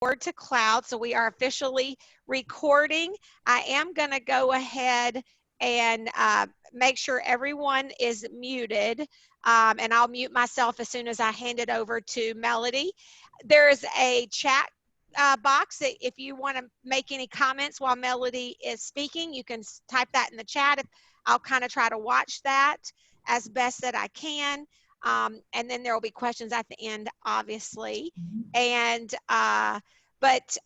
to cloud, so we are officially recording. I am going to go ahead and make sure everyone is muted, and I'll mute myself as soon as I hand it over to Melody. There is a chat box that if you want to make any comments while Melody is speaking, you can type that in the chat. I'll kind of try to watch that as best that I can. And then there will be questions at the end, obviously. And but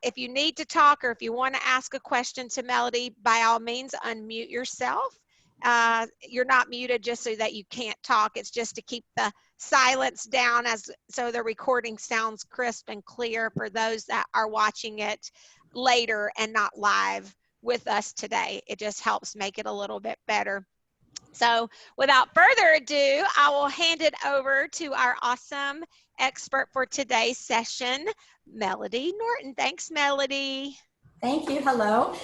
if you need to talk or if you want to ask a question to Melody, by all means, unmute yourself. You're not muted just so that you can't talk. It's just to keep the silence down so the recording sounds crisp and clear for those that are watching it later and not live with us today. It just helps make it a little bit better. So without further ado, I will hand it over to our awesome expert for today's session, Melody Norton. Thanks, Melody. Thank you. Hello.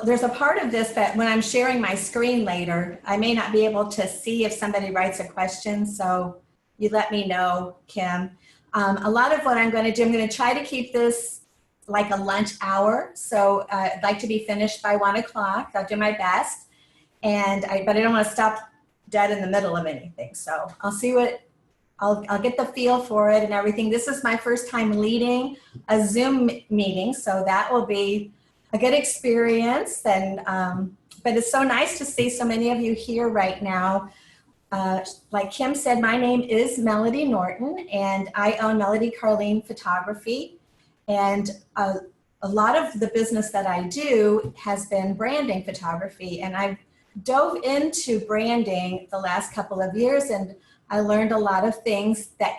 There's a part of this that when I'm sharing my screen later, I may not be able to see if somebody writes a question. So you let me know, Kim. A lot of what I'm going to do, I'm going to try to keep this like a lunch hour. So I'd like to be finished by 1 o'clock. I'll do my best. But I don't want to stop dead in the middle of anything. So I'll see I'll get the feel for it and everything. This is my first time leading a Zoom meeting, so that will be a good experience. And but it's so nice to see so many of you here right now. Like Kim said, my name is Melody Norton, and I own Melody Carleen Photography. And a lot of the business that I do has been branding photography, and I've dove into branding the last couple of years, and I learned a lot of things that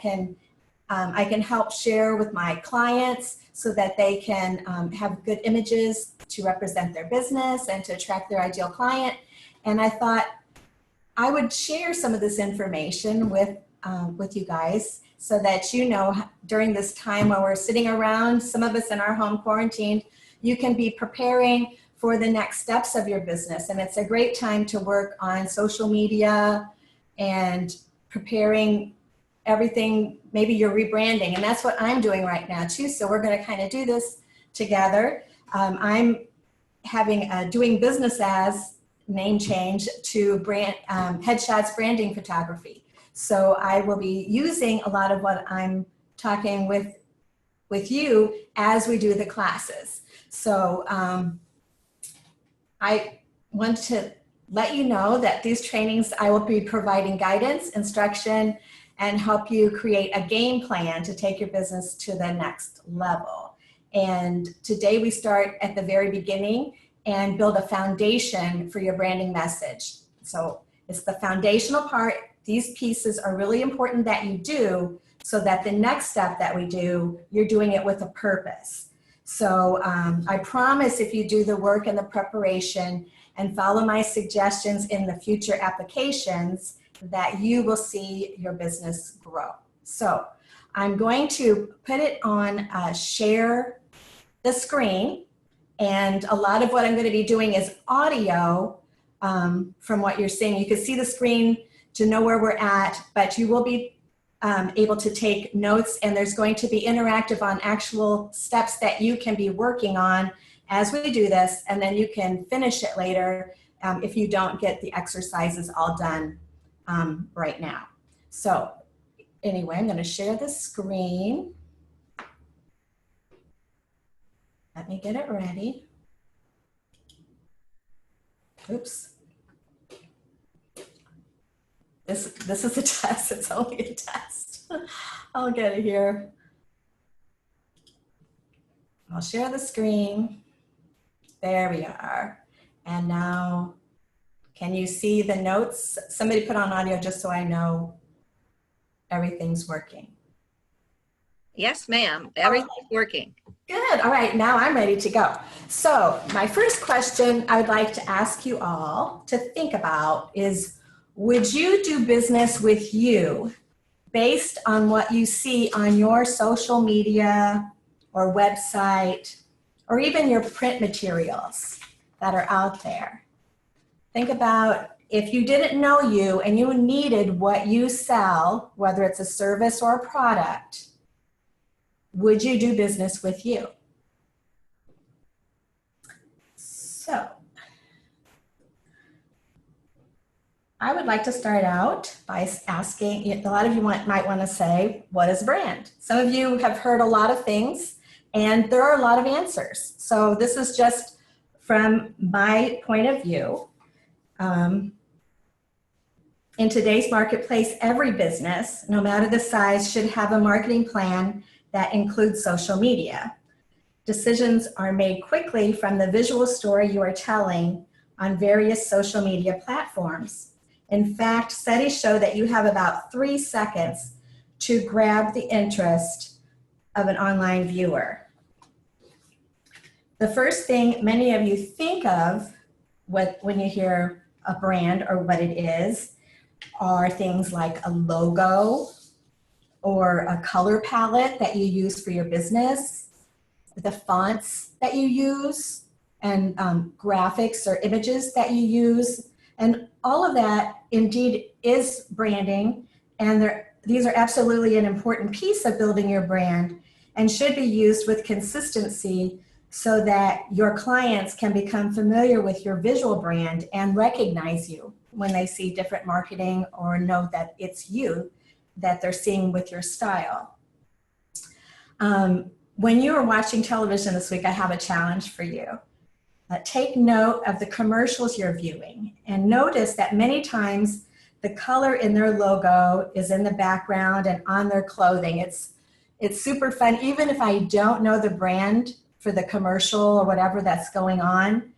I can help share with my clients so that they can have good images to represent their business and to attract their ideal client. And I thought I would share some of this information with you guys so that you know during this time when we're sitting around, some of us in our home quarantined, you can be preparing for the next steps of your business. And it's a great time to work on social media and preparing everything. Maybe you're rebranding, and that's what I'm doing right now too. So we're going to kind of do this together. I'm having a doing business as name change to Headshots Branding Photography. So I will be using a lot of what I'm talking with you as we do the classes. So I want to let you know that these trainings, I will be providing guidance, instruction, and help you create a game plan to take your business to the next level. And today we start at the very beginning and build a foundation for your branding message. So it's the foundational part. These pieces are really important that you do so that the next step that we do, you're doing it with a purpose. So I promise if you do the work and the preparation and follow my suggestions in the future applications, that you will see your business grow. So I'm going to put it on share the screen, and a lot of what I'm going to be doing is audio from what you're seeing. You can see the screen to know where we're at, but you will be able to take notes, and there's going to be interactive on actual steps that you can be working on as we do this, and then you can finish it later if you don't get the exercises all done right now. So anyway, I'm going to share the screen. Let me get it ready. Oops. This is a test. It's only a test. I'll get it here. I'll share the screen. There we are. And now, can you see the notes? Somebody put on audio just so I know everything's working. Yes, ma'am. Everything's working. Good. All right. Now I'm ready to go. So my first question I would like to ask you all to think about is, would you do business with you based on what you see on your social media or website or even your print materials that are out there? Think about if you didn't know you and you needed what you sell, whether it's a service or a product, would you do business with you? So I would like to start out by asking, a lot of you might want to say, what is a brand? Some of you have heard a lot of things, and there are a lot of answers. So this is just from my point of view. In today's marketplace, every business, no matter the size, should have a marketing plan that includes social media. Decisions are made quickly from the visual story you are telling on various social media platforms. In fact, studies show that you have about 3 seconds to grab the interest of an online viewer. The first thing many of you think of when you hear a brand or what it is are things like a logo or a color palette that you use for your business, the fonts that you use, and graphics or images that you use. And all of that indeed is branding, and these are absolutely an important piece of building your brand and should be used with consistency so that your clients can become familiar with your visual brand and recognize you when they see different marketing or know that it's you that they're seeing with your style. When you are watching television this week, I have a challenge for you. Take note of the commercials you're viewing and notice that many times the color in their logo is in the background and on their clothing. It's super fun. Even if I don't know the brand for the commercial or whatever that's going on,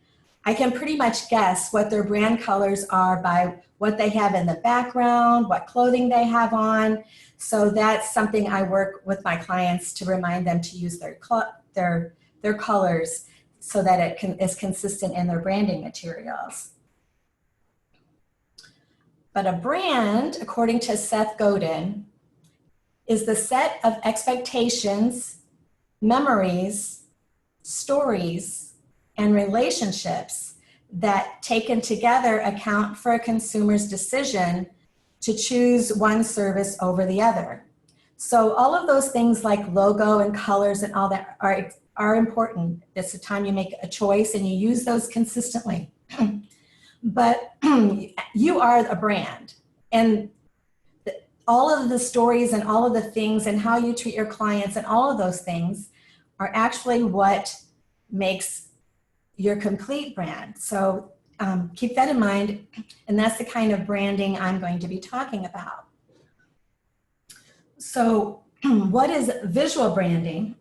I can pretty much guess what their brand colors are by what they have in the background, what clothing they have on. So that's something I work with my clients to remind them to use their colors so that it is consistent in their branding materials. But a brand, according to Seth Godin, is the set of expectations, memories, stories, and relationships that taken together account for a consumer's decision to choose one service over the other. So all of those things like logo and colors and all that are important. It's the time you make a choice and you use those consistently. But you are a brand, and all of the stories and all of the things and how you treat your clients and all of those things are actually what makes your complete brand. So keep that in mind, and that's the kind of branding I'm going to be talking about. So what is visual branding?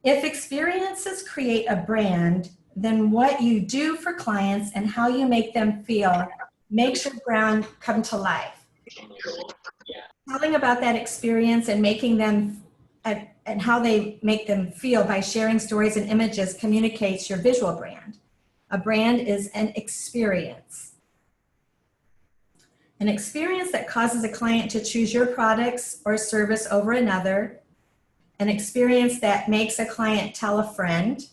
If experiences create a brand, then what you do for clients and how you make them feel makes your brand come to life. Telling about that experience and making them and how they make them feel by sharing stories and images communicates your visual brand. A brand is an experience. An experience that causes a client to choose your products or service over another. An experience that makes a client tell a friend.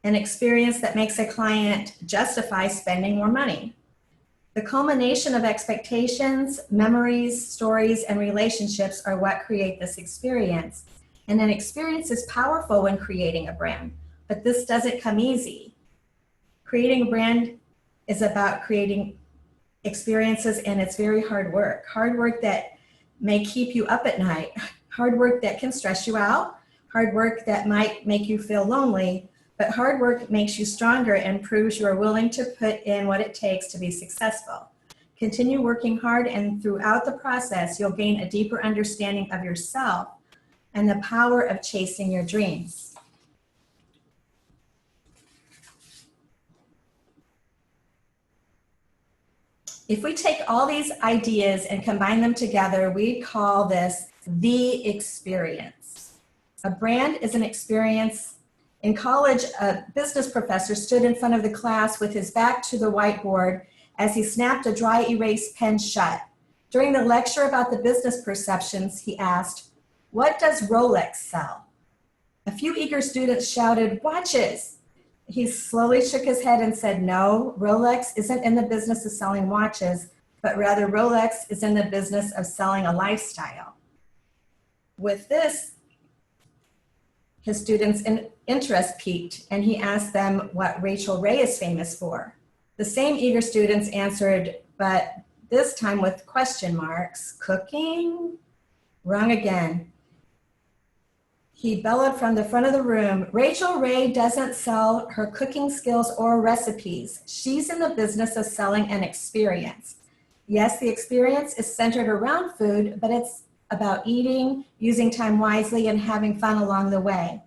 An experience that makes a client justify spending more money. The culmination of expectations, memories, stories, and relationships are what create this experience. And an experience is powerful when creating a brand, but this doesn't come easy. Creating a brand is about creating experiences, and it's very hard work that may keep you up at night, hard work that can stress you out, hard work that might make you feel lonely, but hard work makes you stronger and proves you are willing to put in what it takes to be successful. Continue working hard, and throughout the process, you'll gain a deeper understanding of yourself and the power of chasing your dreams. If we take all these ideas and combine them together, we call this the experience. A brand is an experience. In college, a business professor stood in front of the class with his back to the whiteboard as he snapped a dry erase pen shut. During the lecture about the business perceptions, he asked, "What does Rolex sell?" A few eager students shouted, "Watches." He slowly shook his head and said, "No, Rolex isn't in the business of selling watches, but rather Rolex is in the business of selling a lifestyle." With this, his students' interest piqued, and he asked them what Rachel Ray is famous for. The same eager students answered, but this time with question marks. Cooking? Wrong again. He bellowed from the front of the room, Rachel Ray doesn't sell her cooking skills or recipes. She's in the business of selling an experience. Yes, the experience is centered around food, but it's about eating, using time wisely, and having fun along the way.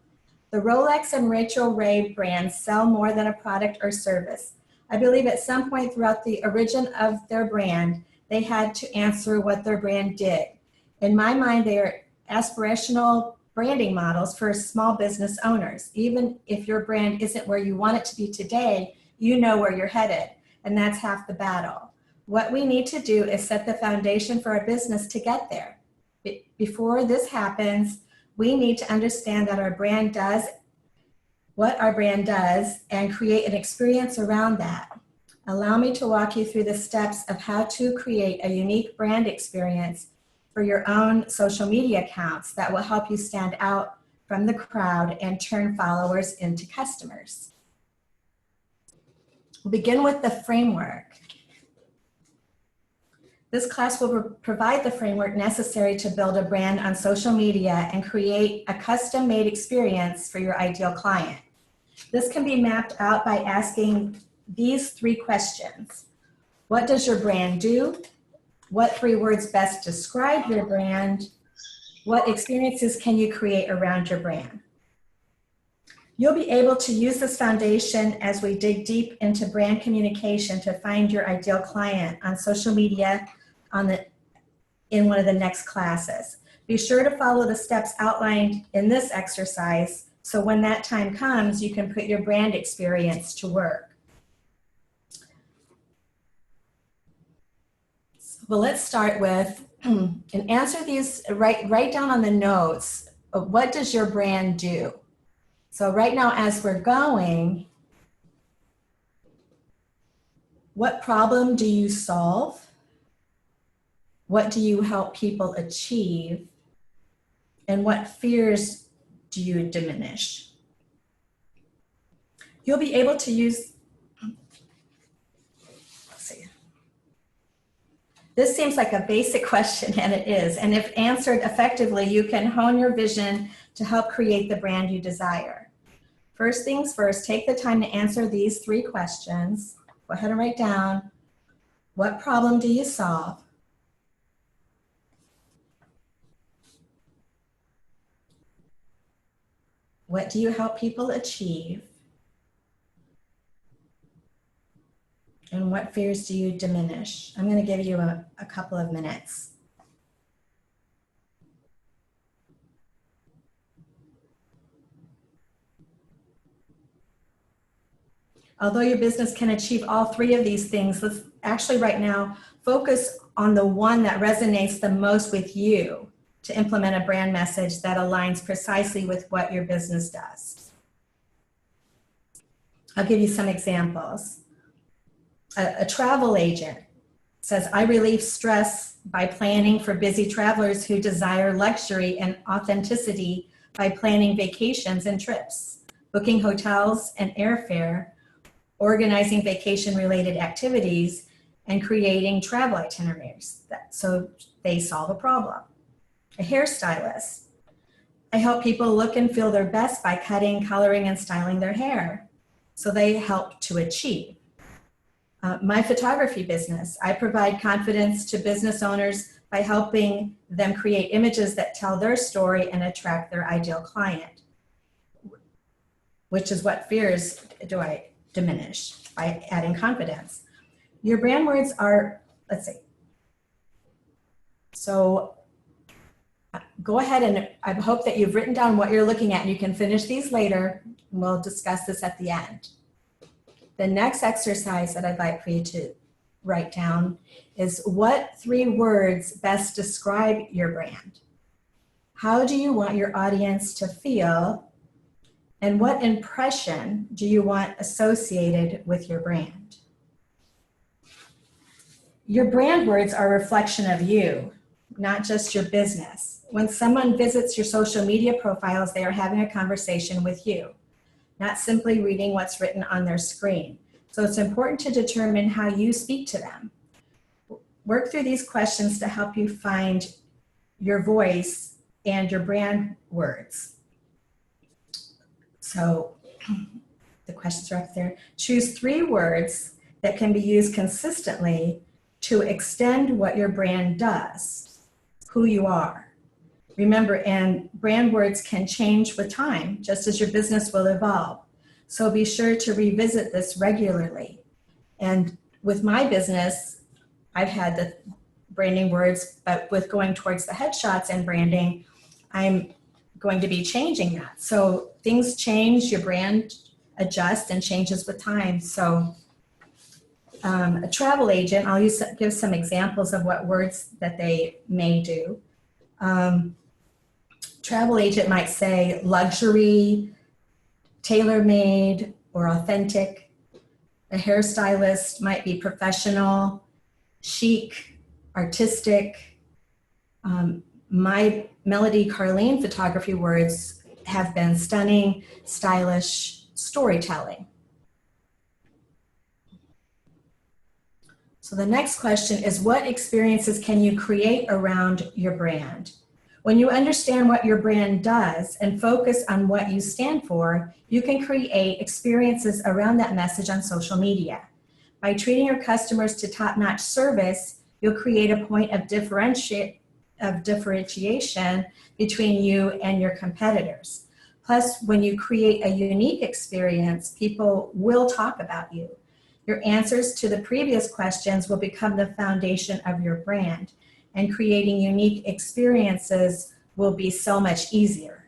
The Rolex and Rachel Ray brands sell more than a product or service. I believe at some point throughout the origin of their brand, they had to answer what their brand did. In my mind, they are aspirational branding models for small business owners. Even if your brand isn't where you want it to be today, you know where you're headed, and that's half the battle. What we need to do is set the foundation for our business to get there. Before this happens, we need to understand that our brand does what our brand does and create an experience around that. Allow me to walk you through the steps of how to create a unique brand experience for your own social media accounts that will help you stand out from the crowd and turn followers into customers. We'll begin with the framework. This class will provide the framework necessary to build a brand on social media and create a custom-made experience for your ideal client. This can be mapped out by asking these 3 questions. What does your brand do? What 3 words best describe your brand? What experiences can you create around your brand? You'll be able to use this foundation as we dig deep into brand communication to find your ideal client on social media in one of the next classes. Be sure to follow the steps outlined in this exercise so when that time comes, you can put your brand experience to work. Well, let's start with, and answer these, write down on the notes, what does your brand do? So right now, as we're going, what problem do you solve? What do you help people achieve? And what fears do you diminish? You'll be able to use, let's see. This seems like a basic question, and it is. And if answered effectively, you can hone your vision to help create the brand you desire. First things first, take the time to answer these 3 questions. Go ahead and write down, what problem do you solve? What do you help people achieve? And what fears do you diminish? I'm going to give you a couple of minutes. Although your business can achieve all 3 of these things, let's actually right now focus on the one that resonates the most with you to implement a brand message that aligns precisely with what your business does. I'll give you some examples. A travel agent says, I relieve stress by planning for busy travelers who desire luxury and authenticity by planning vacations and trips, booking hotels and airfare, organizing vacation-related activities, and creating travel itineraries. So they solve a problem. A hairstylist. I help people look and feel their best by cutting, coloring, and styling their hair. So they help to achieve. My photography business. I provide confidence to business owners by helping them create images that tell their story and attract their ideal client. Which is what fears do I diminish by adding confidence. Your brand words are, let's see. So go ahead, and I hope that you've written down what you're looking at, and you can finish these later. And we'll discuss this at the end. The next exercise that I'd like for you to write down is, what 3 words best describe your brand? How do you want your audience to feel? And what impression do you want associated with your brand? Your brand words are a reflection of you, not just your business. When someone visits your social media profiles, they are having a conversation with you, not simply reading what's written on their screen. So it's important to determine how you speak to them. Work through these questions to help you find your voice and your brand words. So the questions are up there. Choose 3 words that can be used consistently to extend what your brand does, who you are. Remember, and brand words can change with time, just as your business will evolve. So be sure to revisit this regularly. And with my business, I've had the branding words, but with going towards the headshots and branding, I'm going to be changing that. So things change, your brand adjusts and changes with time. So a travel agent, I'll give some examples of what words that they may do. Travel agent might say luxury, tailor-made, or authentic. A hairstylist might be professional, chic, artistic. My Melody Carlene photography words have been stunning, stylish, storytelling. So the next question is, what experiences can you create around your brand? When you understand what your brand does and focus on what you stand for, you can create experiences around that message on social media. By treating your customers to top-notch service, you'll create a point of differentiation between you and your competitors. Plus, when you create a unique experience, people will talk about you. Your answers to the previous questions will become the foundation of your brand, and creating unique experiences will be so much easier.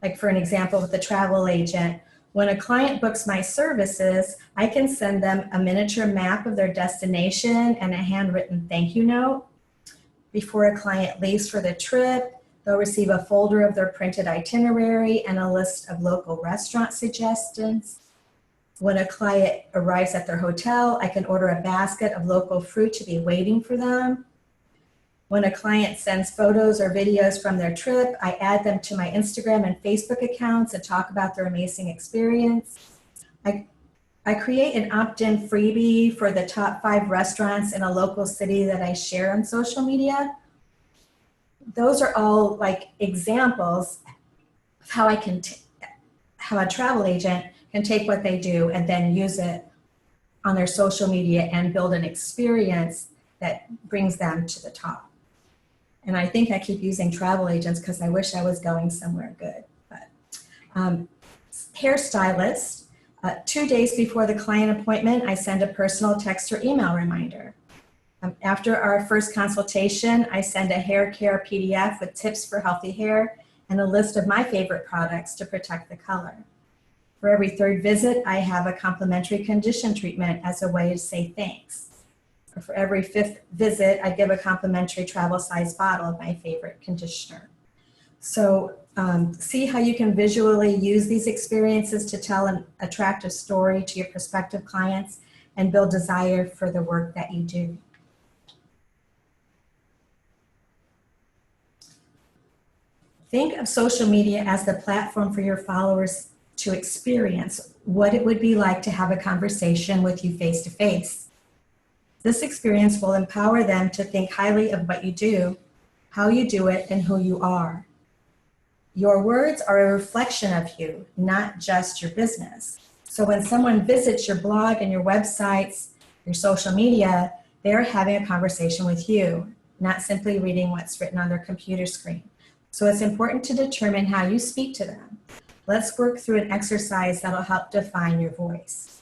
Like for an example with the travel agent, when a client books my services, I can send them a miniature map of their destination and a handwritten thank you note. Before a client leaves for the trip, they'll receive a folder of their printed itinerary and a list of local restaurant suggestions. When a client arrives at their hotel, I can order a basket of local fruit to be waiting for them. When a client sends photos or videos from their trip, I add them to my Instagram and Facebook accounts and talk about their amazing experience. I create an opt-in freebie for the top 5 restaurants in a local city that I share on social media. Those are all like examples of how how a travel agent can take what they do and then use it on their social media and build an experience that brings them to the top. And I think I keep using travel agents because I wish I was going somewhere good. But hairstylist, 2 days before the client appointment, I send a personal text or email reminder. After our first consultation, I send a hair care PDF with tips for healthy hair and a list of my favorite products to protect the color. For every 3rd visit, I have a complimentary condition treatment as a way to say thanks. For every 5th visit, I give a complimentary travel size bottle of my favorite conditioner. So see how you can visually use these experiences to tell an attractive story to your prospective clients and build desire for the work that you do. Think of social media as the platform for your followers to experience what it would be like to have a conversation with you face to face. This experience will empower them to think highly of what you do, how you do it, and who you are. Your words are a reflection of you, not just your business. So when someone visits your blog and your websites, your social media, they're having a conversation with you, not simply reading what's written on their computer screen. So it's important to determine how you speak to them. Let's work through an exercise that'll help define your voice.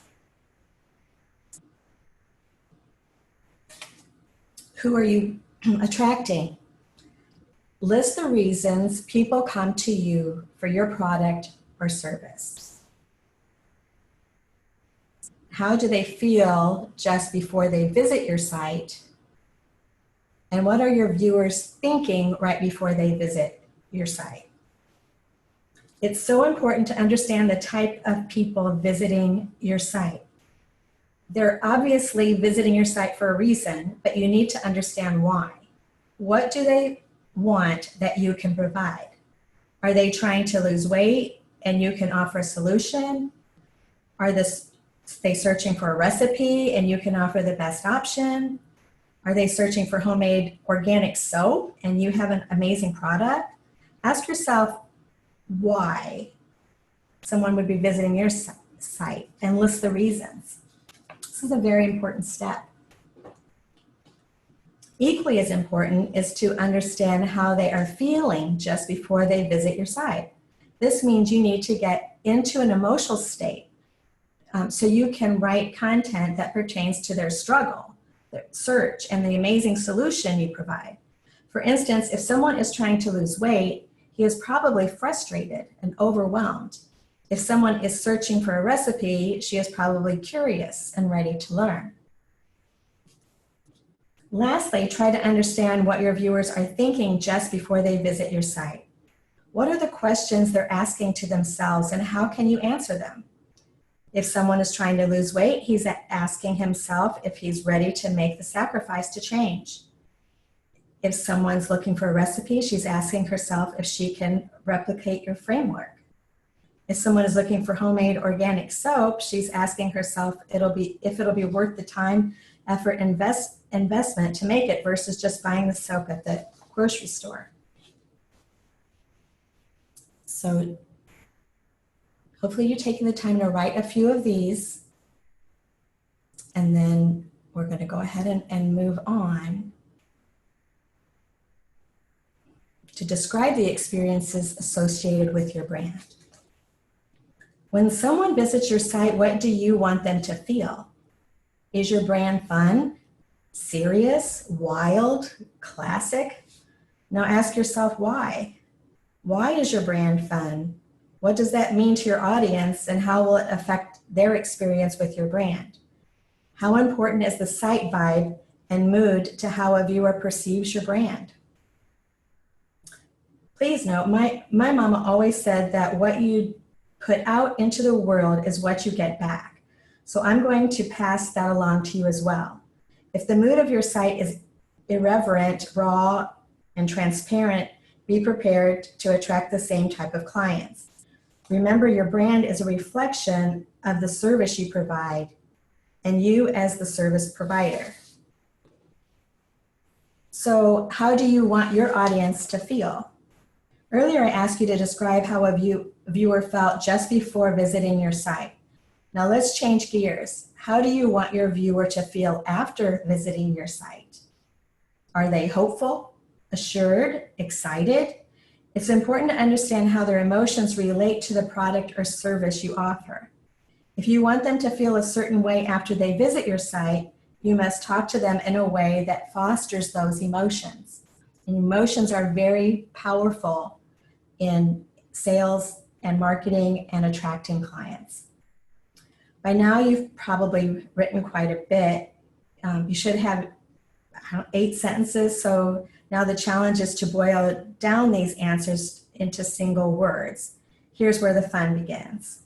Who are you attracting? List the reasons people come to you for your product or service. How do they feel just before they visit your site? And what are your viewers thinking right before they visit your site? It's so important to understand the type of people visiting your site. They're obviously visiting your site for a reason, but you need to understand why. What do they want that you can provide? Are they trying to lose weight and you can offer a solution? Are they searching for a recipe and you can offer the best option? Are they searching for homemade organic soap and you have an amazing product? Ask yourself why someone would be visiting your site and list the reasons. This is a very important step. Equally as important is to understand how they are feeling just before they visit your site. This means you need to get into an emotional state so you can write content that pertains to their struggle, their search, and the amazing solution you provide. For instance, if someone is trying to lose weight, he is probably frustrated and overwhelmed. If someone is searching for a recipe, she is probably curious and ready to learn. Lastly, try to understand what your viewers are thinking just before they visit your site. What are the questions they're asking to themselves and how can you answer them? If someone is trying to lose weight, he's asking himself if he's ready to make the sacrifice to change. If someone's looking for a recipe, she's asking herself if she can replicate your framework. If someone is looking for homemade organic soap, she's asking herself if it'll be worth the time, effort, investment to make it versus just buying the soap at the grocery store. So hopefully you're taking the time to write a few of these, and then we're going to go ahead and move on to describe the experiences associated with your brand. When someone visits your site, what do you want them to feel? Is your brand fun, serious, wild, classic? Now ask yourself why. Why is your brand fun? What does that mean to your audience and how will it affect their experience with your brand? How important is the site vibe and mood to how a viewer perceives your brand? Please note, my mama always said that what you put out into the world is what you get back. So I'm going to pass that along to you as well. If the mood of your site is irreverent, raw, and transparent, be prepared to attract the same type of clients. Remember, your brand is a reflection of the service you provide and you as the service provider. So how do you want your audience to feel? Earlier, I asked you to describe how a viewer felt just before visiting your site. Now let's change gears. How do you want your viewer to feel after visiting your site? Are they hopeful, assured, excited? It's important to understand how their emotions relate to the product or service you offer. If you want them to feel a certain way after they visit your site, you must talk to them in a way that fosters those emotions. And emotions are very powerful in sales and marketing and attracting clients. By now, you've probably written quite a bit. You should have 8 sentences. So now the challenge is to boil down these answers into single words. Here's where the fun begins.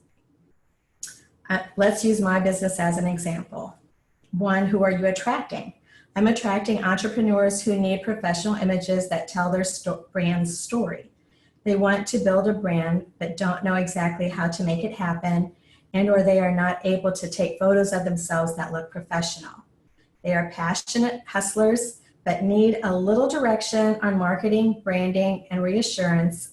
Let's use my business as an example. 1, who are you attracting? I'm attracting entrepreneurs who need professional images that tell their brand's story. They want to build a brand but don't know exactly how to make it happen, and or they are not able to take photos of themselves that look professional. They are passionate hustlers but need a little direction on marketing, branding, and reassurance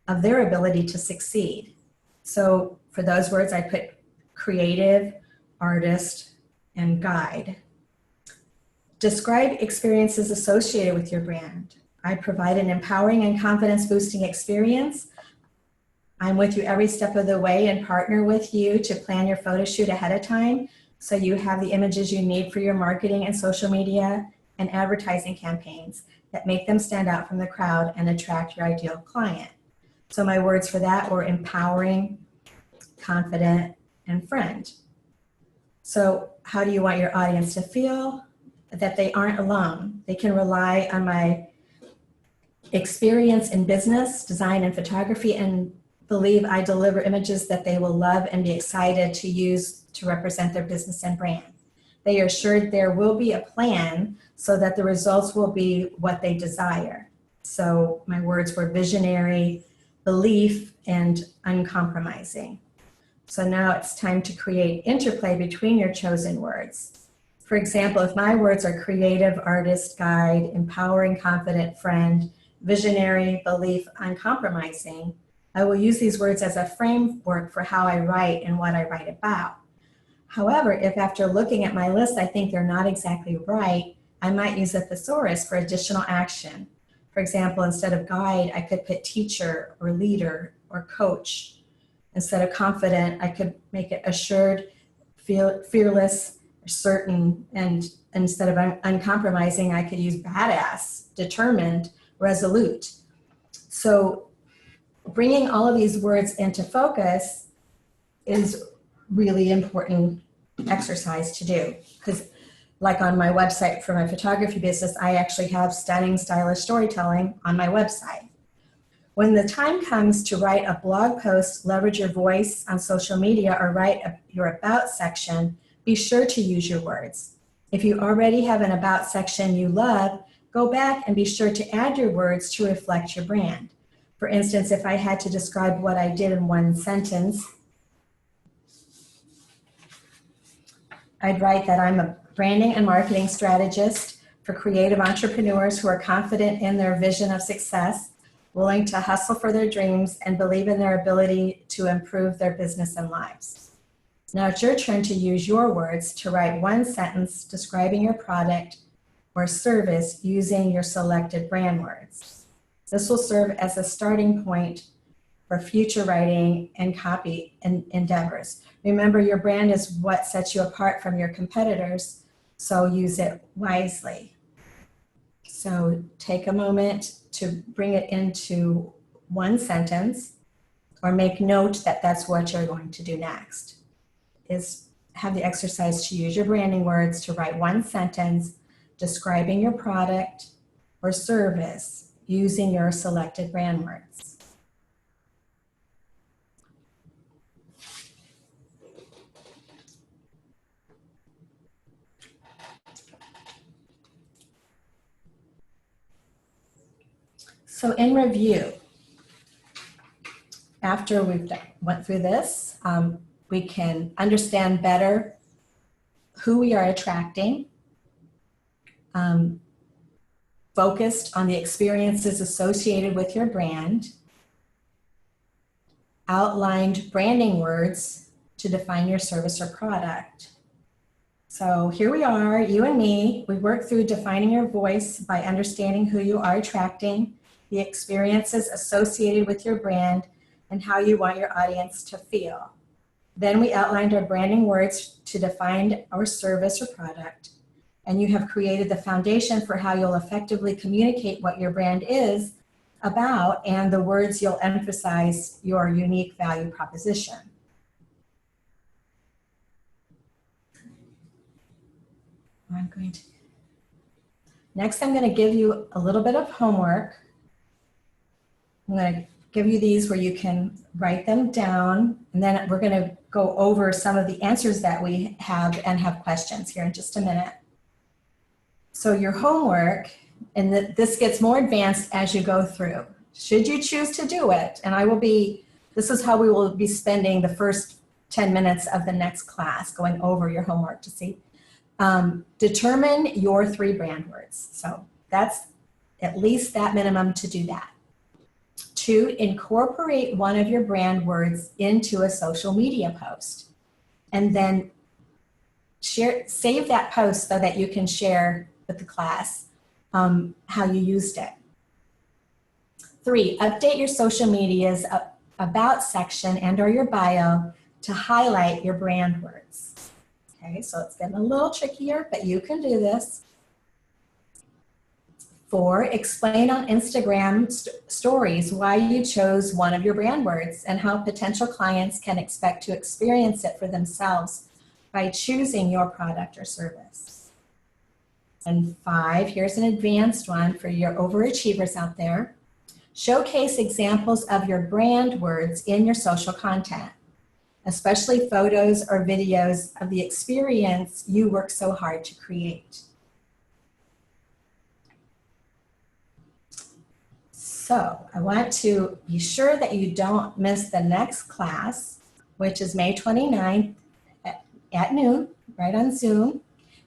of their ability to succeed. So for those words, I put creative, artist, and guide. Describe experiences associated with your brand. I provide an empowering and confidence-boosting experience. I'm with you every step of the way and partner with you to plan your photo shoot ahead of time so you have the images you need for your marketing and social media and advertising campaigns that make them stand out from the crowd and attract your ideal client. So my words for that were empowering, confident, and friend. So how do you want your audience to feel? That they aren't alone. They can rely on my experience in business, design, and photography, and believe I deliver images that they will love and be excited to use to represent their business and brand. They are assured there will be a plan so that the results will be what they desire. So my words were visionary, belief, and uncompromising. So now it's time to create interplay between your chosen words. For example, if my words are creative, artist, guide, empowering, confident, friend, visionary, belief, uncompromising, I will use these words as a framework for how I write and what I write about. However, if after looking at my list I think they're not exactly right, I might use a thesaurus for additional action. For example, instead of guide, I could put teacher or leader or coach. Instead of confident, I could make it assured, fearless, certain, and instead of uncompromising, I could use badass, determined, resolute. So bringing all of these words into focus is really important exercise to do, because like on my website for my photography business, I actually have stunning, stylish storytelling on my website. When the time comes to write a blog post, leverage your voice on social media, or write your about section, be sure to use your words. If you already have an about section you love, go back and be sure to add your words to reflect your brand. For instance, if I had to describe what I did in one sentence, I'd write that I'm a branding and marketing strategist for creative entrepreneurs who are confident in their vision of success, willing to hustle for their dreams, and believe in their ability to improve their business and lives. Now it's your turn to use your words to write one sentence describing your product or service using your selected brand words. This will serve as a starting point for future writing and copy endeavors. Remember, your brand is what sets you apart from your competitors, so use it wisely. So take a moment to bring it into one sentence, or make note that that's what you're going to do next, is have the exercise to use your branding words to write one sentence describing your product or service using your selected brand words. So in review, after we've went through this, we can understand better who we are attracting, focused on the experiences associated with your brand, outlined branding words to define your service or product. So here we are, you and me, we worked through defining your voice by understanding who you are attracting, the experiences associated with your brand, and how you want your audience to feel. Then we outlined our branding words to define our service or product, and you have created the foundation for how you'll effectively communicate what your brand is about and the words you'll emphasize your unique value proposition. Next, I'm going to give you a little bit of homework. I'm going to give you these where you can write them down, and then we're going to go over some of the answers that we have and have questions here in just a minute. So your homework, and this gets more advanced as you go through, should you choose to do it, and this is how we will be spending the first 10 minutes of the next class, going over your homework to see. Determine your 3 brand words. So that's at least that minimum to do that. 2, incorporate one of your brand words into a social media post, and then save that post so that you can share with the class how you used it. 3, update your social media's about section and or your bio to highlight your brand words. Okay, so it's getting a little trickier, but you can do this. 4, explain on Instagram stories why you chose one of your brand words and how potential clients can expect to experience it for themselves by choosing your product or service. And 5, here's an advanced one for your overachievers out there. Showcase examples of your brand words in your social content, especially photos or videos of the experience you work so hard to create. So I want to be sure that you don't miss the next class, which is May 29th at noon, right on Zoom.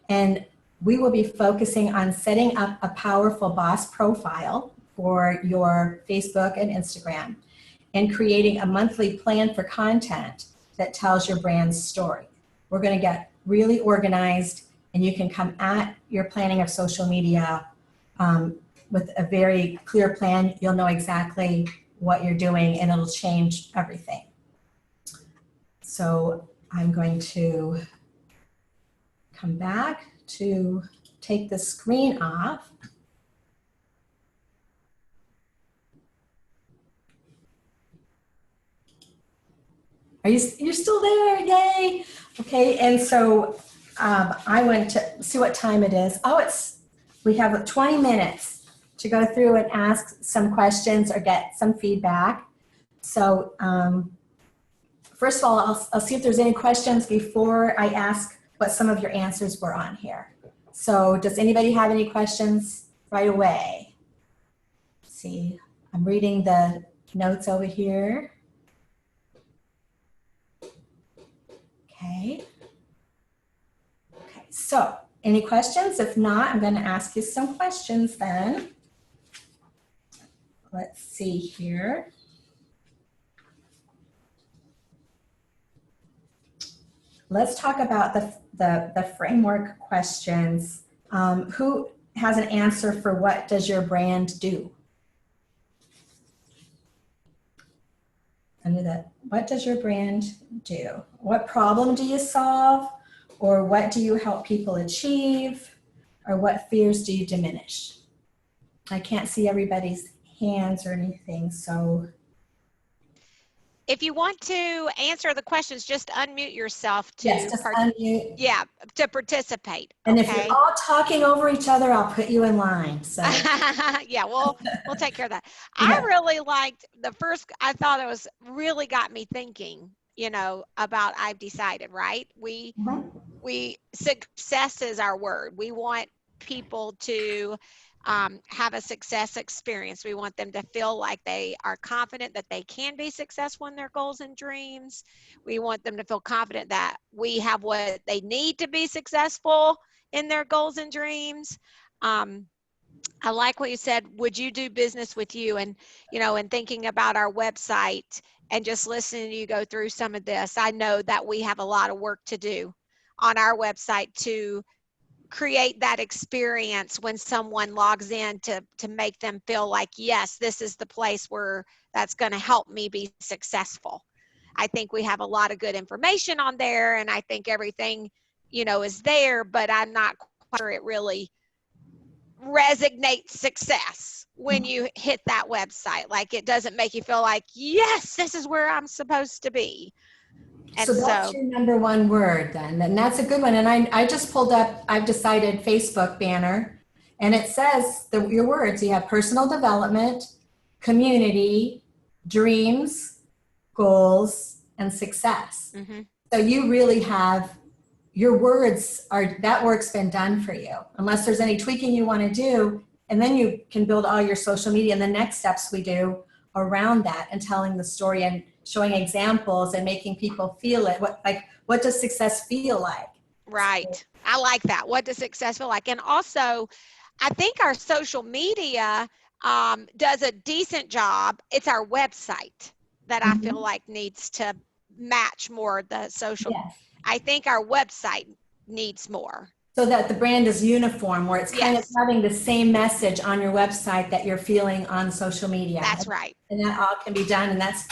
And we will be focusing on setting up a powerful boss profile for your Facebook and Instagram and creating a monthly plan for content that tells your brand's story. We're going to get really organized, and you can come at your planning of social media with a very clear plan. You'll know exactly what you're doing, and it'll change everything. So I'm going to come back to take the screen off. You're still there? Yay! Okay, and so I went to see what time it is. Oh, we have 20 minutes to go through and ask some questions or get some feedback. So first of all, I'll see if there's any questions before I ask what some of your answers were on here. So does anybody have any questions right away? Let's see, I'm reading the notes over here. Okay. Okay, so any questions? If not, I'm going to ask you some questions then. Let's see here. Let's talk about the framework questions. Who has an answer for what does your brand do? Under that, what does your brand do? What problem do you solve? Or what do you help people achieve? Or what fears do you diminish? I can't see everybody's hands or anything, so. If you want to answer the questions, just unmute yourself to Yes, just unmute. Yeah, to participate. And okay? If you're all talking over each other, I'll put you in line. So yeah, we'll take care of that. Yeah. I really liked the first. I thought it was really got me thinking. About I've decided. Right? We success is our word. We want people to have a success experience. We want them to feel like they are confident that they can be successful in their goals and dreams. We want them to feel confident that we have what they need to be successful in their goals and dreams. I like what you said, would you do business with you? And, and thinking about our website and just listening to you go through some of this, I know that we have a lot of work to do on our website to create that experience when someone logs in to make them feel like, yes, this is the place where that's going to help me be successful. I think we have a lot of good information on there, and I think everything, is there, but I'm not quite sure it really resonates success when you hit that website. Like, it doesn't make you feel like, yes, this is where I'm supposed to be. And so that's your number one word then, and that's a good one. And I just pulled up, I've decided Facebook banner, and it says your words. You have personal development, community, dreams, goals, and success. Mm-hmm. So you really have your words that work's been done for you, unless there's any tweaking you want to do, and then you can build all your social media and the next steps we do around that and telling the story and showing examples and making people feel it. What does success feel like? Right. So, I like that. What does success feel like? And also, I think our social media does a decent job. It's our website that I feel like needs to match more the social. Yes. I think our website needs more. So that the brand is uniform, where it's kind of having the same message on your website that you're feeling on social media. That's right. And that all can be done, and that's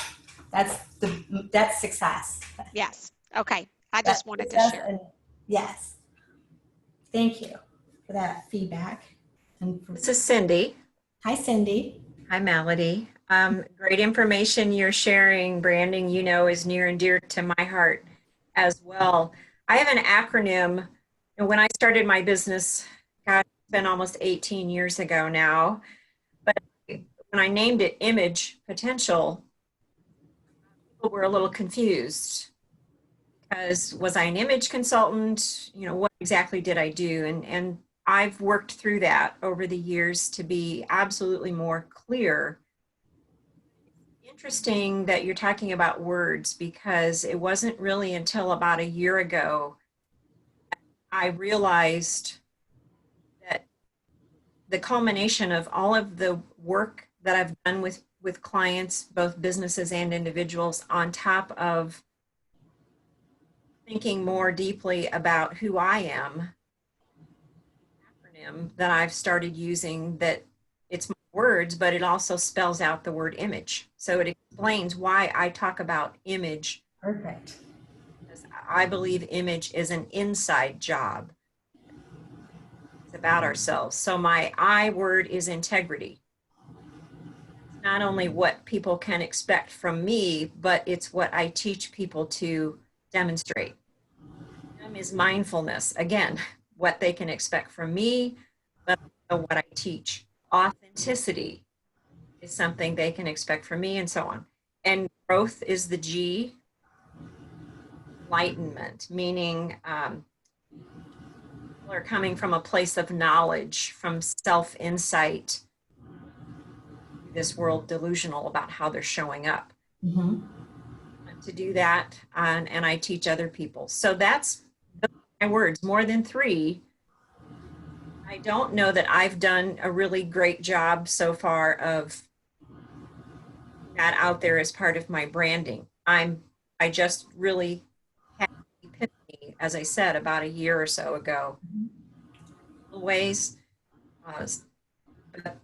success. Yes. Okay. I just wanted to share. Yes. Thank you for that feedback. This is Cindy. Hi, Cindy. Hi, Melody. Great information you're sharing. Branding, is near and dear to my heart as well. I have an acronym. When I started my business, God, it's been almost 18 years ago now, but when I named it Image Potential, people were a little confused because was I an image consultant? What exactly did I do? And I've worked through that over the years to be absolutely more clear interesting that you're talking about words, because it wasn't really until about a year ago I realized that the culmination of all of the work that I've done with clients, both businesses and individuals, on top of thinking more deeply about who I am, acronym that I've started using, that it's my words, but it also spells out the word image. So it explains why I talk about image. Perfect. Because I believe image is an inside job. It's about ourselves. So my I word is integrity. It's not only what people can expect from me, but it's what I teach people to demonstrate. M is mindfulness. Again, what they can expect from me, but also what I teach. Authenticity is something they can expect from me, and so on. And growth is the G. Enlightenment, meaning people are coming from a place of knowledge, from self-insight. This world delusional about how they're showing up. Mm-hmm. To do that, and I teach other people. So that's my words, more than 3. I don't know that I've done a really great job so far of that out there as part of my branding. I just really had an epiphany, as I said, about a year or so ago. Ways, but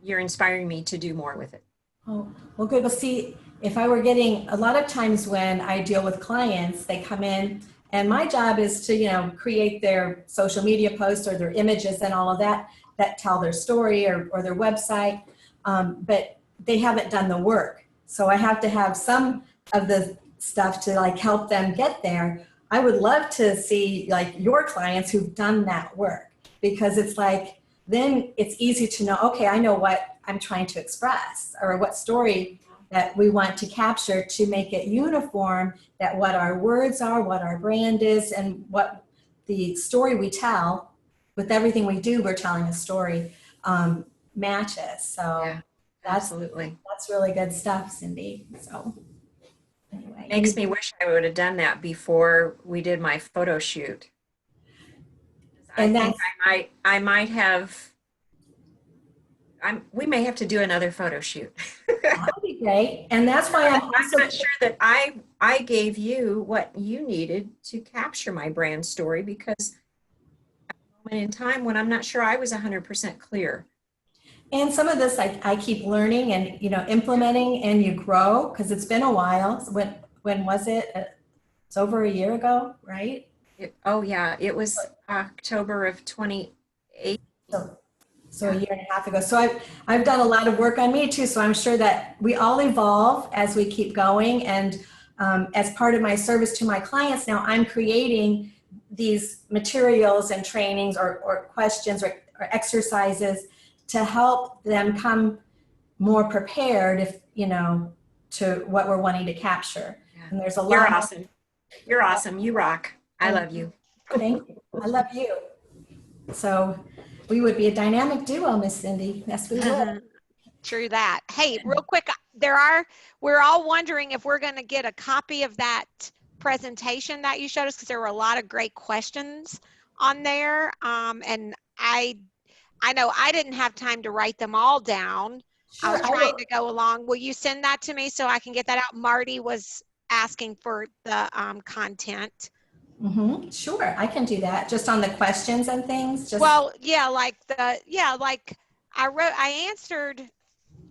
you're inspiring me to do more with it. Oh, well, good. Well, see, if I were getting, a lot of times when I deal with clients, they come in and my job is to, create their social media posts or their images and all of that tell their story or their website. But they haven't done the work. So I have to have some of the stuff to like help them get there. I would love to see like your clients who've done that work, because it's like, then it's easy to know, okay, I know what I'm trying to express or what story that we want to capture to make it uniform, that what our words are, what our brand is, and what the story we tell. With everything we do, we're telling a story, matches. So Yeah, absolutely. That's really good stuff, Cindy. So anyway. Makes me wish I would have done that before we did my photo shoot. And I think I might have, we may have to do another photo shoot. That would be great. And that's why I'm also not sure that I gave you what you needed to capture my brand story, because at a moment in time when I'm not sure I was 100% clear. And some of this I keep learning and implementing, and you grow, because it's been a while. When was it? It's over a year ago, right? Oh yeah, it was October of 2018. So a year and a half ago. So I've done a lot of work on me too. So I'm sure that we all evolve as we keep going. And as part of my service to my clients now, I'm creating these materials and trainings or questions or exercises to help them come more prepared to what we're wanting to capture. Yeah. And there's a lot. You're awesome. You're awesome. You rock. I love you. Thank you. I love you. So we would be a dynamic duo, Miss Cindy. Yes, we would. True that. Hey, real quick, we're all wondering if we're going to get a copy of that presentation that you showed us, because there were a lot of great questions on there. And I know I didn't have time to write them all down. Sure, I was trying to go along. Will you send that to me so I can get that out? Marty was asking for the content. Mm-hmm. Sure, I can do that. Just on the questions and things. Well, yeah, like I answered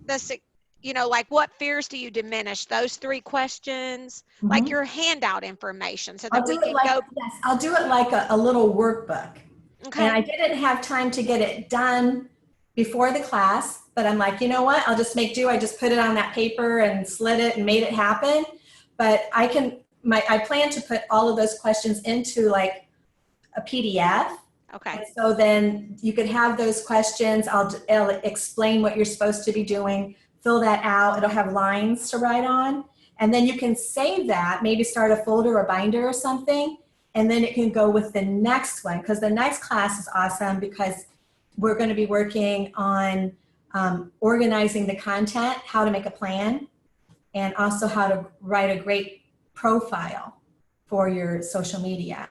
this, like what fears do you diminish? Those 3 questions, like your handout information, so that we can go. Yes, I'll do it like a little workbook. Okay. And I didn't have time to get it done before the class, but I'm like, you know what? I'll just make do. I just put it on that paper and slid it and made it happen. But I plan to put all of those questions into like a PDF. Okay. And so then you could have those questions. It'll explain what you're supposed to be doing. Fill that out. It'll have lines to write on. And then you can save that, maybe start a folder or binder or something. And then it can go with the next one, because the next class is awesome, because we're going to be working on organizing the content, how to make a plan. and also how to write a great profile for your social media.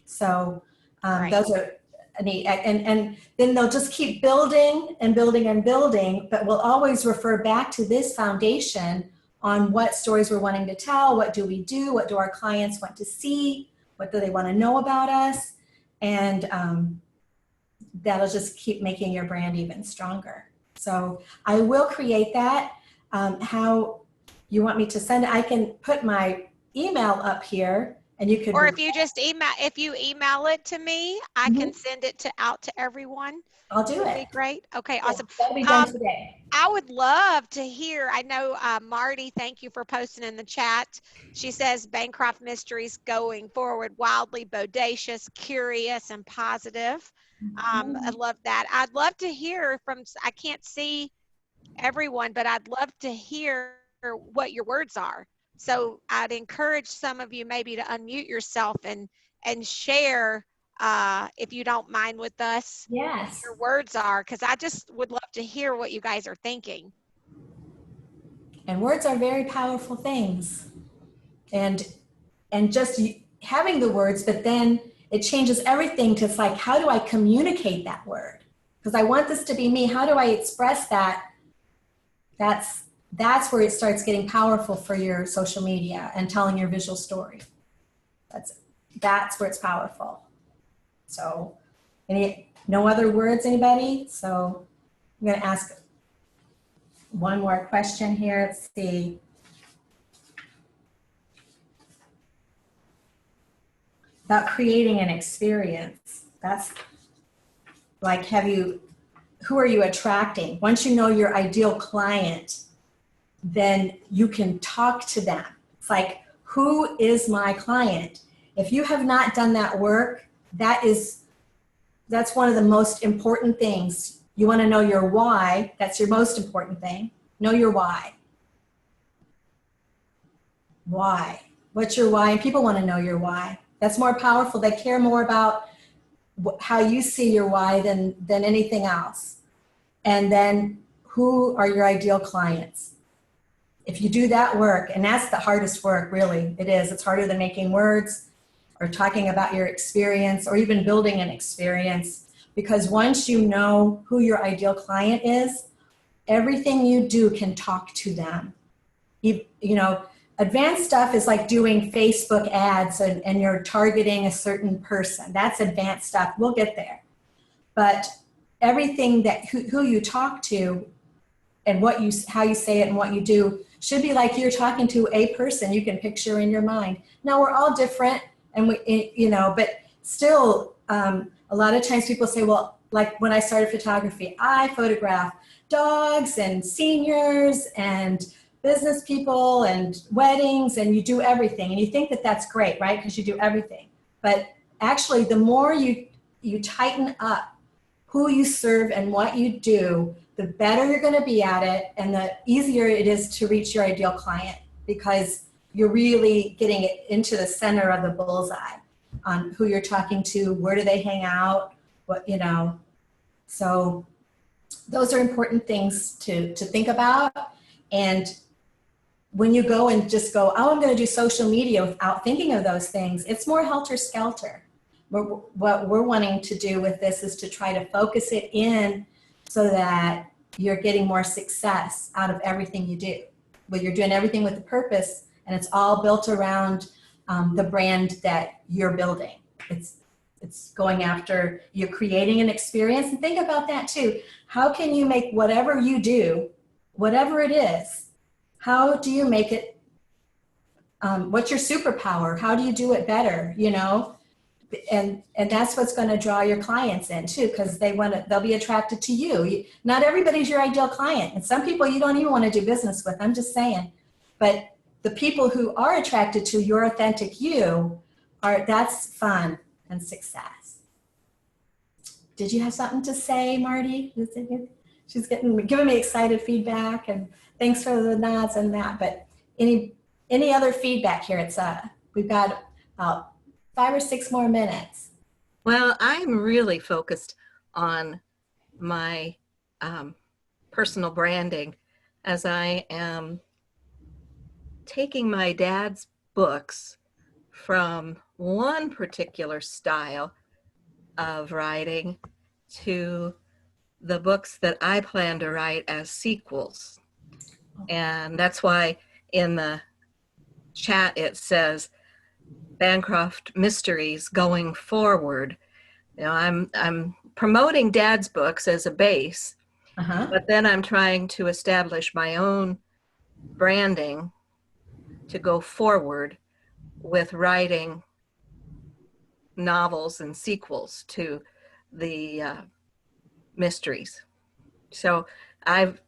So Right. those are neat. And then they'll just keep building and building and building, but we'll always refer back to this foundation on what stories we're wanting to tell, what do we do, what do our clients want to see, what do they want to know about us, and that'll just keep making your brand even stronger. So I will create that. How you want me to send it? I can put my email up here, and you could. Or if you just email it to me, I can send it out to everyone. I'll do Would it. be great. Okay, Yeah, awesome. that'll be done today. I would love to hear. I know Marty, thank you for posting in the chat. She says Bancroft Mysteries going forward, wildly bodacious, curious, and positive. I love that. I'd love to hear from, I can't see everyone, but I'd love to hear what your words are. So I'd encourage some of you maybe to unmute yourself and share, if you don't mind, with us Yes. your words are, because I just would love to hear what you guys are thinking. And words are very powerful things. And just having the words, but then it changes everything to, it's like, how do I communicate that word? Because I want this to be me. How do I express that? That's where it starts getting powerful for your social media and telling your visual story. That's where it's powerful. So no other words, anybody? So I'm going to ask one more question here. Let's see. About creating an experience. That's like, who are you attracting? Once you know your ideal client, then you can talk to them. It's like, who is my client? If you have not done that work, that's one of the most important things. You want to know your why. That's your most important thing. Know your why. Why? What's your why? And people want to know your why. That's more powerful. They care more about how you see your why than anything else. And then, who are your ideal clients? If you do that work, and that's the hardest work, really, it is. It's harder than making words or talking about your experience or even building an experience, because once you know who your ideal client is, everything you do can talk to them. You know, advanced stuff is like doing Facebook ads and you're targeting a certain person. That's advanced stuff. We'll get there. But everything that who you talk to and how you say it and what you do should be like you're talking to a person you can picture in your mind. Now, we're all different, and but still, a lot of times people say, well, like when I started photography, I photograph dogs and seniors and business people and weddings, and you do everything, and you think that that's great, right? Because you do everything. But actually, the more you tighten up who you serve and what you do, the better you're going to be at it, and the easier it is to reach your ideal client, because you're really getting it into the center of the bullseye on who you're talking to, where do they hang out, So those are important things to think about. And when you go and just go, oh, I'm going to do social media without thinking of those things, it's more helter-skelter. What we're wanting to do with this is to try to focus it in so that you're getting more success out of everything you do. But you're doing everything with a purpose, and it's all built around the brand that you're building. It's going after, you're creating an experience. And think about that too. How can you make whatever you do, whatever it is, how do you make it, what's your superpower? How do you do it better, And that's what's going to draw your clients in too, because they'll be attracted to you. Not everybody's your ideal client, and some people you don't even want to do business with. I'm just saying, but the people who are attracted to your authentic you that's fun and success. Did you have something to say, Marty? She's giving me excited feedback, and thanks for the nods and that. But any other feedback here? We've got about 5 or 6 more minutes. Well, I'm really focused on my personal branding, as I am taking my dad's books from one particular style of writing to the books that I plan to write as sequels. And that's why in the chat it says Bancroft Mysteries going forward. You know, I'm promoting Dad's books as a base, but then I'm trying to establish my own branding to go forward with writing novels and sequels to the mysteries. So I've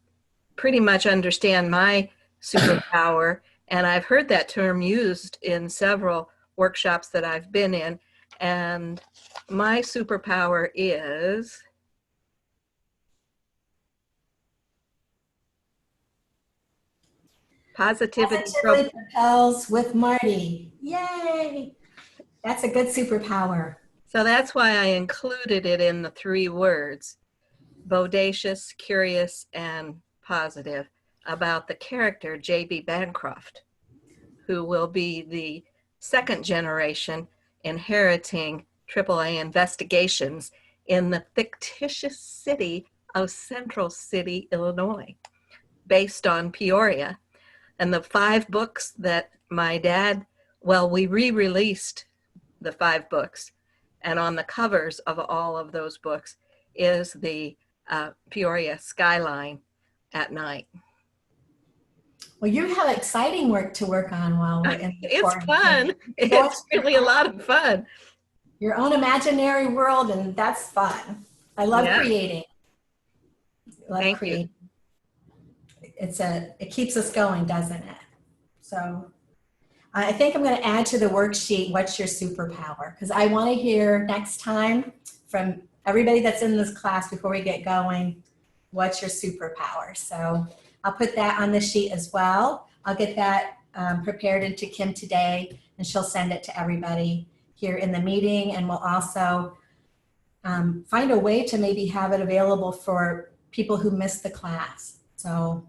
pretty much understand my superpower, and I've heard that term used in several workshops that I've been in. And my superpower is positivity. Positively propels with Marty. Yay! That's a good superpower. So that's why I included it in the 3 words: bodacious, curious, and positive, about the character J.B. Bancroft, who will be the second generation inheriting AAA investigations in the fictitious city of Central City, Illinois, based on Peoria. And the 5 books that my dad, well, we re-released the 5 books, and on the covers of all of those books is the Peoria skyline at night. Well, you have exciting work to work on while we're in the It's quarantine. fun. It's really a lot of fun. Your own imaginary world, and that's fun. I love creating. I love creating. It keeps us going, doesn't it? So I think I'm going to add to the worksheet, what's your superpower? Because I want to hear next time from everybody that's in this class before we get going, what's your superpower? So I'll put that on the sheet as well. I'll get that prepared into Kim today, and she'll send it to everybody here in the meeting. And we'll also find a way to maybe have it available for people who missed the class. So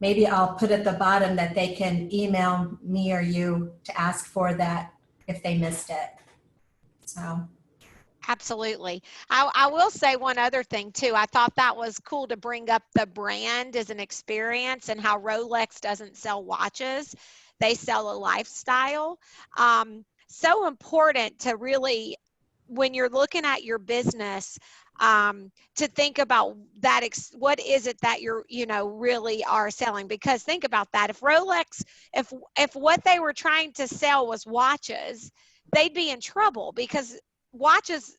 maybe I'll put at the bottom that they can email me or you to ask for that if they missed it. So. Absolutely. I will say one other thing too. I thought that was cool to bring up the brand as an experience and how Rolex doesn't sell watches. They sell a lifestyle. So important to really, when you're looking at your business, to think about that, what is it that you're, really are selling? Because think about that. If Rolex, if what they were trying to sell was watches, they'd be in trouble, because watches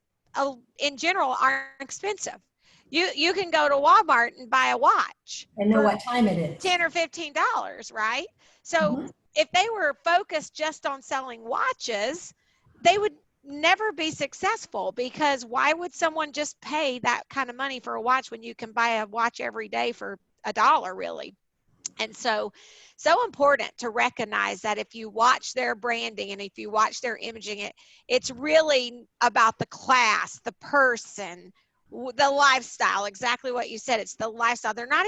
in general aren't expensive. You can go to Walmart and buy a watch and know what time it is. $10 or $15, right? So if they were focused just on selling watches, they would never be successful, because why would someone just pay that kind of money for a watch when you can buy a watch every day for $1, really? And so important to recognize that if you watch their branding and if you watch their imaging, it's really about the class, the person, the lifestyle, exactly what you said. It's the lifestyle. They're not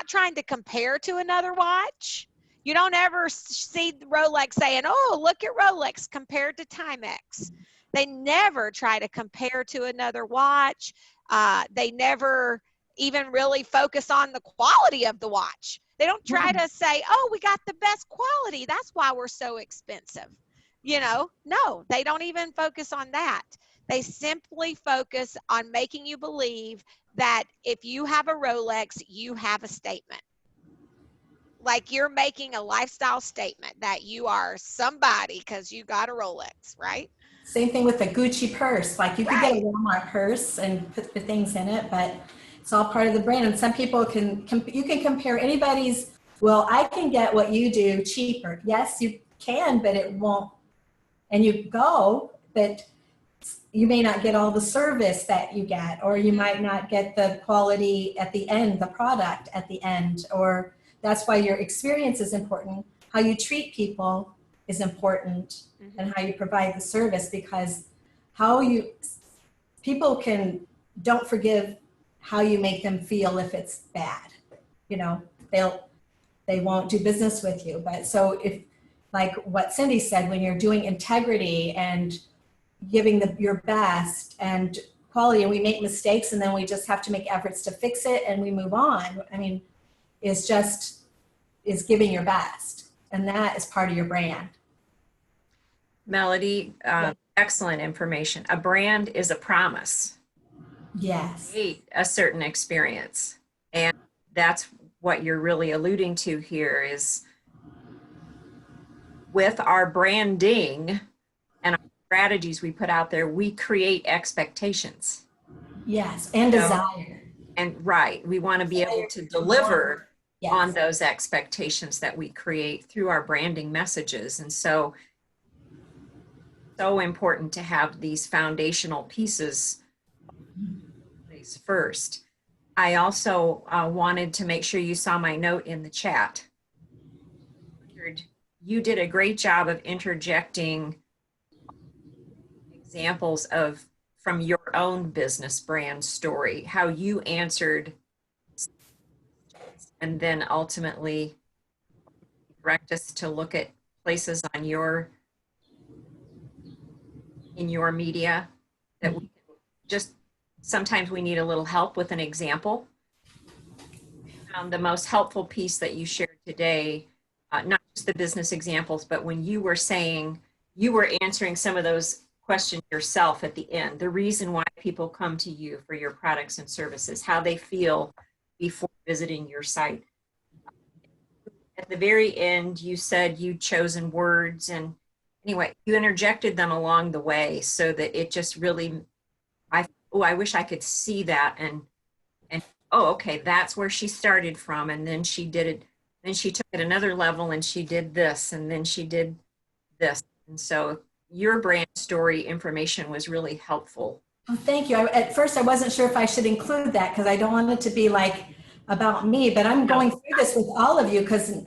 trying to compare to another watch. You don't ever see Rolex saying, oh, look at Rolex compared to Timex. They never try to compare to another watch. They never even really focus on the quality of the watch. They don't try to say, oh, we got the best quality, that's why we're so expensive. No, they don't even focus on that. They simply focus on making you believe that if you have a Rolex, you have a statement. Like you're making a lifestyle statement that you are somebody because you got a Rolex, right? Same thing with the Gucci purse. Like you could get a Walmart purse and put the things in it, but it's all part of the brand. And some people you can compare anybody's, well, I can get what you do cheaper. Yes, you can, but it won't. And you go, but you may not get all the service that you get, or you might not get the quality at the end, the product at the end, or that's why your experience is important. How you treat people is important, and how you provide the service, because people don't forgive how you make them feel if it's bad. they won't do business with you. But so if, like what Cindy said, when you're doing integrity and giving your best and quality, and we make mistakes and then we just have to make efforts to fix it and we move on. I mean, is giving your best. And that is part of your brand. Melody, excellent information. A brand is a promise. Yes. A certain experience. And that's what you're really alluding to here is with our branding and our strategies we put out there, we create expectations. Yes, and desire. And right, we want to be able to deliver yes. on those expectations that we create through our branding messages. And so important to have these foundational pieces first. I also wanted to make sure you saw my note in the chat. You did a great job of interjecting examples from your own business brand story, how you answered and then ultimately direct us to look at places in your media that we just sometimes we need a little help with an example. The most helpful piece that you shared today, not just the business examples, but when you were saying you were answering some of those questions yourself at the end, the reason why people come to you for your products and services, how they feel before visiting your site. At the very end, you said you'd chosen words, and anyway, you interjected them along the way so that it just really, I wish I could see that and oh, okay, that's where she started from, and then she did it, then she took it another level and she did this, and then she did this. And so your brand story information was really helpful. Oh, thank you. At first, I wasn't sure if I should include that because I don't want it to be like about me, but I'm going through this with all of you because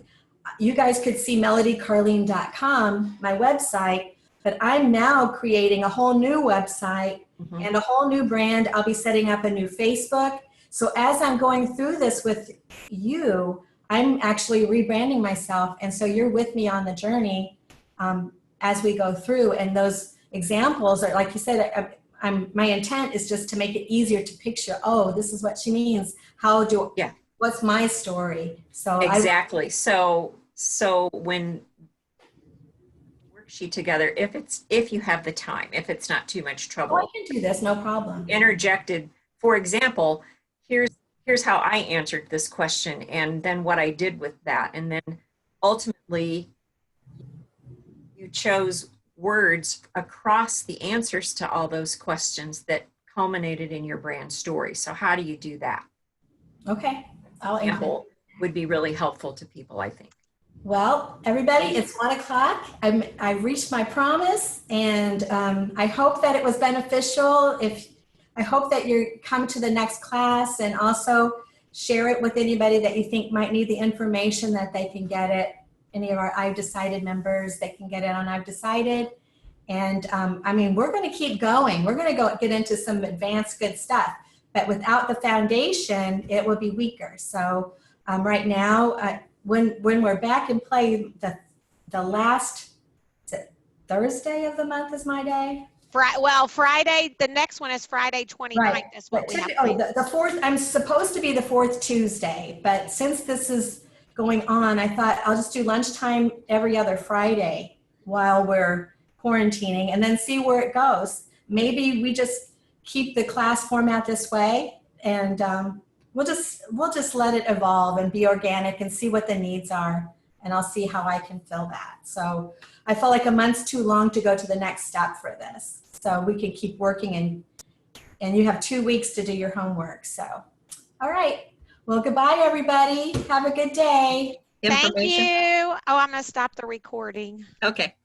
you guys could see melodycarlene.com, my website, but I'm now creating a whole new website and a whole new brand. I'll be setting up a new Facebook. So as I'm going through this with you, I'm actually rebranding myself. And so you're with me on the journey as we go through. And those examples are, like you said, my intent is just to make it easier to picture, oh, this is what she means. What's my story? So exactly. So when worksheet together, if you have the time, if it's not too much trouble. Oh, I can do this, no problem. Interjected, for example, here's how I answered this question and then what I did with that. And then ultimately you chose words across the answers to all those questions that culminated in your brand story. So how do you do that? Okay. Example would be really helpful to people, I think. Well, everybody, it's 1:00. I've reached my promise, and I hope that it was beneficial. I hope that you come to the next class and also share it with anybody that you think might need the information that they can get it. Any of our I've Decided members, they can get it on I've Decided. And I mean, we're going to keep going. We're going to get into some advanced good stuff. But without the foundation, it will be weaker. So right now, when we're back in play, the last Thursday of the month is my day. Friday, the next one is Friday 29th. Right. That's what we have. The fourth, I'm supposed to be the fourth Tuesday, but since this is going on, I thought I'll just do lunchtime every other Friday while we're quarantining and then see where it goes. Maybe we just keep the class format this way and we'll just let it evolve and be organic and see what the needs are, and I'll see how I can fill that. So I felt like a month's too long to go to the next step for this. So we can keep working and you have 2 weeks to do your homework. So, all right. Well, goodbye, everybody. Have a good day. Thank you. Oh, I'm going to stop the recording. Okay.